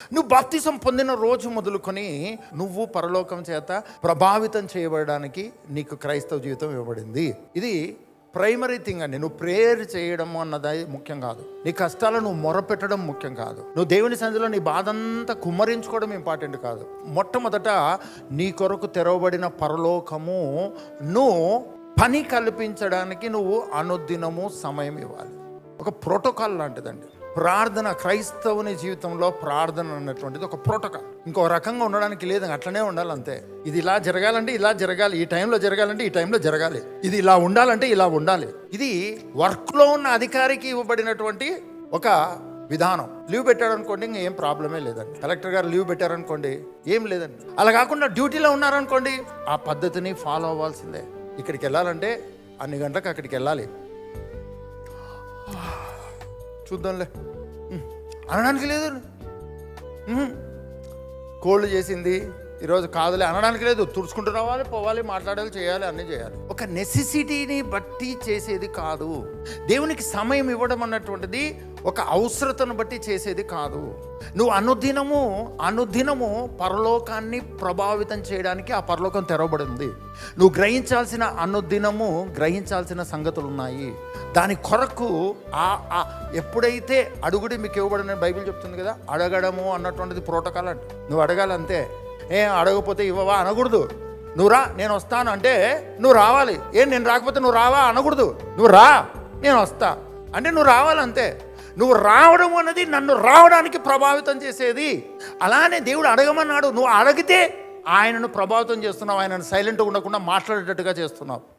నువ్వు బాప్తిసం పొందిన రోజు మొదలుకొని నువ్వు పరలోకం చేత ప్రభావితం చేయబడడానికి నీకు క్రైస్తవ జీవితం ఇవ్వబడింది. ఇది ప్రైమరీ థింగ్ అండి. నువ్వు ప్రేయర్ చేయడం అన్నది ముఖ్యం కాదు. నీ కష్టాలను నువ్వు మొరపెట్టడం ముఖ్యం కాదు. నువ్వు దేవుని సన్నిధిలో నీ బాధంతా కుమ్మరించుకోవడం ఇంపార్టెంట్ కాదు. మొట్టమొదట నీ కొరకు తెరవబడిన పరలోకము నువ్వు పని కల్పించడానికి నువ్వు అనుదినము సమయం ఇవ్వాలి. ఒక ప్రోటోకాల్ లాంటిదండి ప్రార్థన. క్రైస్తవుని జీవితంలో ప్రార్థన అన్నటువంటిది ఒక ప్రోటోకాల్. ఇంకో రకంగా ఉండడానికి లేదు, అట్లనే ఉండాలి అంతే. ఇది ఇలా జరగాలంటే ఇలా జరగాలి, ఈ టైంలో జరగాలంటే ఈ టైంలో జరగాలి, ఇది ఇలా ఉండాలంటే ఇలా ఉండాలి. ఇది వర్క్లో ఉన్న అధికారికి ఇవ్వబడినటువంటి ఒక విధానం. లీవ్ పెట్టాడు అనుకోండి, ఇంకా ఏం ప్రాబ్లమే లేదండి. కలెక్టర్ గారు లీవ్ పెట్టారనుకోండి, ఏం లేదండి. అలా కాకుండా డ్యూటీలో ఉన్నారనుకోండి, ఆ పద్ధతిని ఫాలో అవ్వాల్సిందే. ఇక్కడికి వెళ్ళాలంటే అన్ని గంటలకు అక్కడికి వెళ్ళాలి. చూద్దాంలే అనడానికి లేదు. కోల్డ్ చేసింది ఈరోజు కాదులే అనడానికి లేదు. తుడుచుకుంటూ రావాలి, పోవాలి, మాట్లాడాలి, చేయాలి, అన్నీ చేయాలి. ఒక నెసెసిటీని బట్టి చేసేది కాదు. దేవునికి సమయం ఇవ్వడం అన్నటువంటిది ఒక అవసరతను బట్టి చేసేది కాదు. నువ్వు అనుదినము పరలోకాన్ని ప్రభావితం చేయడానికి ఆ పరలోకం తెరవబడింది. నువ్వు గ్రహించాల్సిన సంగతులు ఉన్నాయి. దాని కొరకు ఎప్పుడైతే అడుగుడి మీకు ఇవ్వబడిన బైబిల్ చెప్తుంది కదా, అడగడము అన్నటువంటిది ప్రోటోకాల్ అంట. నువ్వు అడగాలంతే. అడగకపోతే ఇవ్వవా అనకూడదు. నువ్వు రా నేను వస్తాను అంటే నువ్వు రావాలి. నేను రాకపోతే నువ్వు రావా అనకూడదు. నువ్వు రా నేను వస్తా అంటే నువ్వు రావాలంతే. నువ్వు రావడం అన్నది నన్ను రావడానికి ప్రభావితం చేసేది. అలానే దేవుడు అడగమన్నాడు. నువ్వు అడిగితే ఆయనను ప్రభావితం చేస్తున్నావు, ఆయనను సైలెంట్గా ఉండకుండా మాట్లాడేటట్టుగా చేస్తున్నావు.